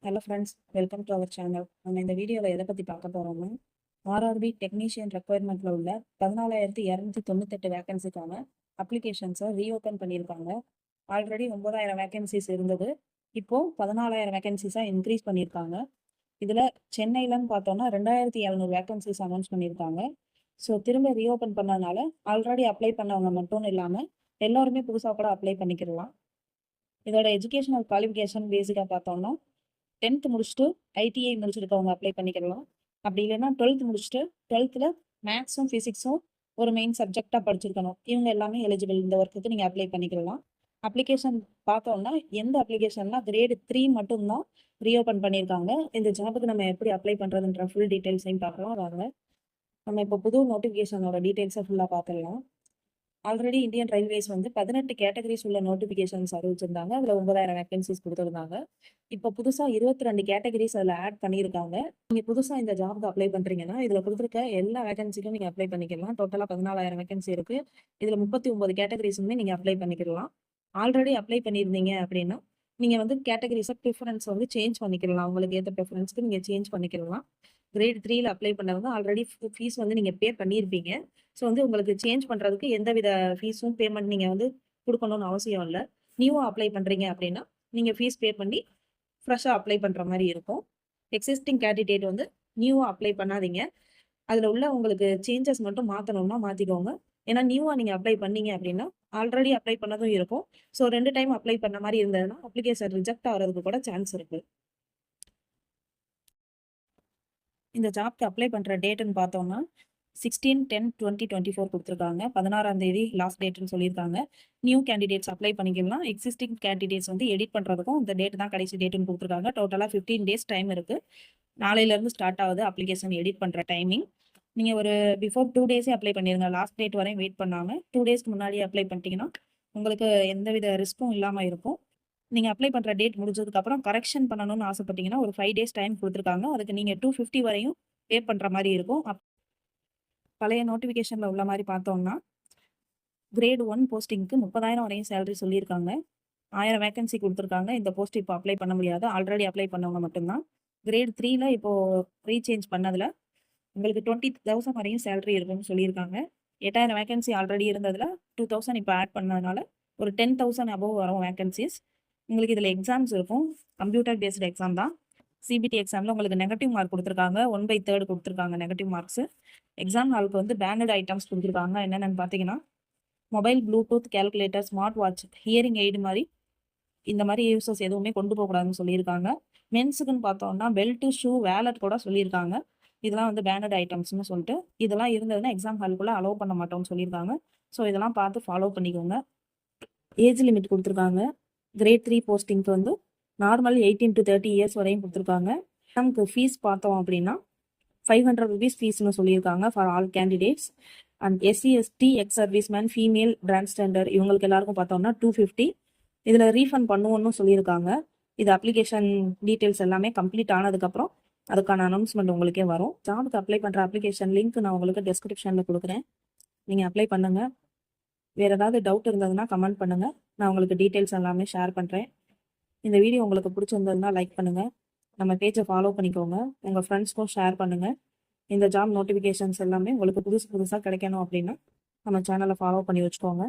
Hello friends, welcome to our channel. நம்ம இந்த வீடியோவில் எதை பற்றி பார்க்க போகிறோம்னா, ஆர்ஆர்பி டெக்னீஷியன் ரெக்குயர்மெண்ட்டில் உள்ள 14,298 வேகன்சிக்கான அப்ளிகேஷன்ஸை ரீஓப்பன் பண்ணியிருக்காங்க. ஆல்ரெடி 9,000 வேகன்சிஸ் இருந்தது. இப்போது 14,000 வேகன்சிஸாக இன்க்ரீஸ் பண்ணியிருக்காங்க. இதில் சென்னையிலன்னு பார்த்தோன்னா 2,700 வேகன்சிஸ் அனௌன்ஸ் பண்ணியிருக்காங்க. ஸோ திரும்ப ரீஓப்பன் பண்ணதுனால ஆல்ரெடி அப்ளை பண்ணவங்க மட்டும் இல்லாமல் எல்லாருமே புதுசாக கூட அப்ளை பண்ணிக்கலாம். இதோட எஜுகேஷனல் குவாலிஃபிகேஷன் பேசிக்காக பார்த்தோம்னா 10th முடிச்சுட்டு ஐடிஐ முடிச்சிருக்கவங்க அப்ளை பண்ணிக்கலாம். அப்படி இல்லைன்னா 12th முடிச்சுட்டு 12th மேக்ஸும் ஃபிசிக்ஸும் ஒரு மெயின் சப்ஜெக்டாக படிச்சிருக்கணும். இவங்க எல்லாமே எலிஜிபிள். இந்த ஒர்க்குக்கு நீங்கள் அப்ளை பண்ணிக்கலாம். அப்ளிகேஷன் பார்த்தோம்னா எந்த அப்ளிகேஷன்னா கிரேடு 3 மட்டும்தான் ரீஓப்பன் பண்ணியிருக்காங்க. இந்த ஜாபுக்கு நம்ம எப்படி அப்ளை பண்ணுறதுன்ற ஃபுல் டீட்டெயில்ஸையும் பார்க்கலாம். வாங்க நம்ம இப்போ புது நோட்டிஃபிகேஷனோட டீட்டெயில்ஸை ஃபுல்லாக பார்த்துடலாம். ஆல்ரெடி இந்தியன் ரயில்வேஸ் 18 கேட்டகரிஸ் உள்ள நோட்டிஃபிகேஷன்ஸ் அறிவிச்சிருந்தாங்க. அதில் 9,000 வேகன்சிஸ் கொடுத்துருந்தாங்க. இப்போ புதுசாக 22 கேட்டகரிஸ் அதில் ஆட் பண்ணியிருக்காங்க. நீங்கள் புதுசாக இந்த ஜாப்க்கு அப்ளை பண்ணுறீங்கன்னா இதில் கொடுத்துருக்க எல்லா வேகன்சிக்கும் நீங்கள் அப்ளை பண்ணிக்கலாம். டோட்டலாக 14,000 வேகன்சி இருக்குது. இதில் 39 கேட்டகரிஸுமே நீங்கள் அப்ளை பண்ணிக்கலாம். ஆல்ரெடி அப்ளை பண்ணியிருந்தீங்க அப்படின்னா நீங்கள் கேட்டகரிஸை ப்ரிஃபரன்ஸ் சேஞ்ச் பண்ணிக்கலாம். உங்களுக்கு ஏற்ற ப்ரிஃபரன்ஸ்க்கு நீங்கள் சேஞ்ச் பண்ணிக்கலாம். கிரேட் 3ல அப்ளை பண்ணவங்க ஆல்ரெடி ஃபீஸ் நீங்கள் பே பண்ணியிருப்பீங்க. ஸோ உங்களுக்கு சேஞ்ச் பண்ணுறதுக்கு எந்தவித ஃபீஸும் பேமெண்ட் நீங்கள் கொடுக்கணும்னு அவசியம் இல்லை. நியூவாக அப்ளை பண்ணுறீங்க அப்படின்னா நீங்கள் ஃபீஸ் பே பண்ணி ஃப்ரெஷ்ஷாக அப்ளை பண்ணுற மாதிரி இருக்கும். எக்ஸிஸ்டிங் கேண்டிடேட் நியூவாக அப்ளை பண்ணாதீங்க. அதில் உள்ள உங்களுக்கு சேஞ்சஸ் மட்டும் மாற்றணும்னா மாற்றிக்கோங்க. ஏன்னா நியூவாக நீங்கள் அப்ளை பண்ணீங்க அப்படின்னா ஆல்ரெடி அப்ளை பண்ணதும் இருக்கும். ஸோ 2 டைம் அப்ளை பண்ண மாதிரி இருந்ததுன்னா அப்ளிகேஷன் ரிஜெக்ட் ஆகிறதுக்கு கூட சான்ஸ் இருக்குது. இந்த ஜாப்க்கு அப்ளை பண்ணுற டேட்டுன்னு பார்த்தோம்னா 16/10/2024 கொடுத்துருக்காங்க. 16ஆம் தேதி லாஸ்ட் டேட்டுன்னு சொல்லியிருக்காங்க. நியூ கேண்டிடேட்ஸ் அப்ளை பண்ணிக்கலாம். எக்ஸிஸ்டிங் கேண்டிடேட்ஸ் எடிட் பண்ணுறதுக்கும் இந்த டேட் தான் கடைசி டேட்டுன்னு கொடுத்துருக்காங்க. டோட்டலாக 15 டேஸ் டைம் இருக்குது. நாளையிலேருந்து ஸ்டார்ட் ஆகுது அப்ளிகேஷன் எடிட் பண்ணுற டைமிங். நீங்கள் ஒரு பிஃபோர் 2 டேஸே அப்ளை பண்ணிடுங்க. லாஸ்ட் டேட் வரையும் வெயிட் பண்ணாமல் 2 டேஸ்க்கு முன்னாடியே அப்ளை பண்ணிட்டீங்கன்னா உங்களுக்கு எந்தவித ரிஸ்க்கும் இல்லாமல் இருக்கும். நீங்கள் அப்ளை பண்ணுற டேட் முடிஞ்சதுக்கப்புறம் கரெக்ஷன் பண்ணணும்னு ஆசைப்பட்டீங்கன்னா ஒரு 5 டேஸ் டைம் கொடுத்துருக்காங்க. அதுக்கு நீங்கள் 250 வரையும் பே பண்ணுற மாதிரி இருக்கும். பழைய நோட்டிஃபிகேஷனில் உள்ள மாதிரி பார்த்தோம்னா கிரேட் 1 போஸ்டிங்க்கு 30,000 வரையும் சேலரி சொல்லியிருக்காங்க. 1000 வேகன்சி கொடுத்துருக்காங்க. இந்த போஸ்ட் இப்போ அப்ளை பண்ண முடியாது. ஆல்ரெடி அப்ளை பண்ணவங்க மட்டும்தான். கிரேட் 3ல இப்போது ரீசேஞ்ச் பண்ணதில் உங்களுக்கு 20,000 வரையும் சேலரி இருக்குன்னு சொல்லியிருக்காங்க. 8,000 வேகன்சி ஆல்ரெடி இருந்ததில் 2,000 இப்போ ஆட் பண்ணதுனால ஒரு 10,000 அபோவ் வரும் வேகன்சிஸ். உங்களுக்கு இதில் எக்ஸாம்ஸ் இருக்கும். கம்ப்யூட்டர் பேஸ்டு எக்ஸாம் தான். சிபிடி எக்ஸாமில் உங்களுக்கு நெகட்டிவ் மார்க் கொடுத்துருக்காங்க. 1/3 கொடுத்துருக்காங்க நெகட்டிவ் மார்க்ஸு. எக்ஸாம் ஹாலுக்கு பேண்டட் ஐட்டம்ஸ் கொடுத்துருக்காங்க. என்னென்னு பார்த்தீங்கன்னா mobile, bluetooth, calculator, smart watch, hearing aid மாதிரி இந்த மாதிரி யூசஸ் எதுவுமே கொண்டு போகக்கூடாதுன்னு சொல்லியிருக்காங்க. மென்ஸுக்குன்னு பார்த்தோம்னா பெல்ட்டு, ஷூ, வேலட் கூட சொல்லியிருக்காங்க. இதெல்லாம் பேண்டட் ஐட்டம்ஸ்னு சொல்லிட்டு இதெல்லாம் இருந்ததுன்னா எக்ஸாம் ஹாலுக்குள்ளே அலோவ் பண்ண மாட்டோம்னு சொல்லியிருக்காங்க. ஸோ இதெல்லாம் பார்த்து ஃபாலோ பண்ணிக்கோங்க. ஏஜ் லிமிட் கொடுத்துருக்காங்க. கிரேட் 3 போஸ்டிங்க்கு நார்மல் 18 to 30 இயர்ஸ் வரையும் கொடுத்துருக்காங்க. நமக்கு ஃபீஸ் பார்த்தோம் அப்படின்னா 500 rupees ஃபீஸ்னு சொல்லியிருக்காங்க for all candidates. And SC, ST, ex serviceman, female, transgender இவங்களுக்கு எல்லாருக்கும் பார்த்தோம்னா 250. இதில் ரீஃபண்ட் பண்ணுவோன்னு சொல்லியிருக்காங்க. இது அப்ளிகேஷன் டீட்டெயில்ஸ் எல்லாமே கம்ப்ளீட் ஆனதுக்கப்புறம் அதுக்கான அனௌன்ஸ்மெண்ட் உங்களுக்கே வரும். ஜாபுக்கு அப்ளை பண்ணுற அப்ளிகேஷன் லிங்க் நான் உங்களுக்கு டிஸ்கிரிப்ஷனில் கொடுக்குறேன். நீங்கள் அப்ளை பண்ணுங்கள். வேறு ஏதாவது டவுட் இருந்ததுன்னா கமெண்ட் பண்ணுங்கள். நான் உங்களுக்கு டீட்டெயில்ஸ் எல்லாமே ஷேர் பண்ணுறேன். இந்த வீடியோ உங்களுக்கு பிடிச்சிருந்ததுன்னா லைக் பண்ணுங்கள். நம்ம பேஜை ஃபாலோ பண்ணிக்கோங்க. உங்கள் ஃப்ரெண்ட்ஸ்க்கும் ஷேர் பண்ணுங்கள். இந்த ஜாப் நோட்டிஃபிகேஷன்ஸ் எல்லாமே உங்களுக்கு புதுசாக கிடைக்கணும் அப்படின்னா நம்ம சேனலை ஃபாலோ பண்ணி வச்சுக்கோங்க.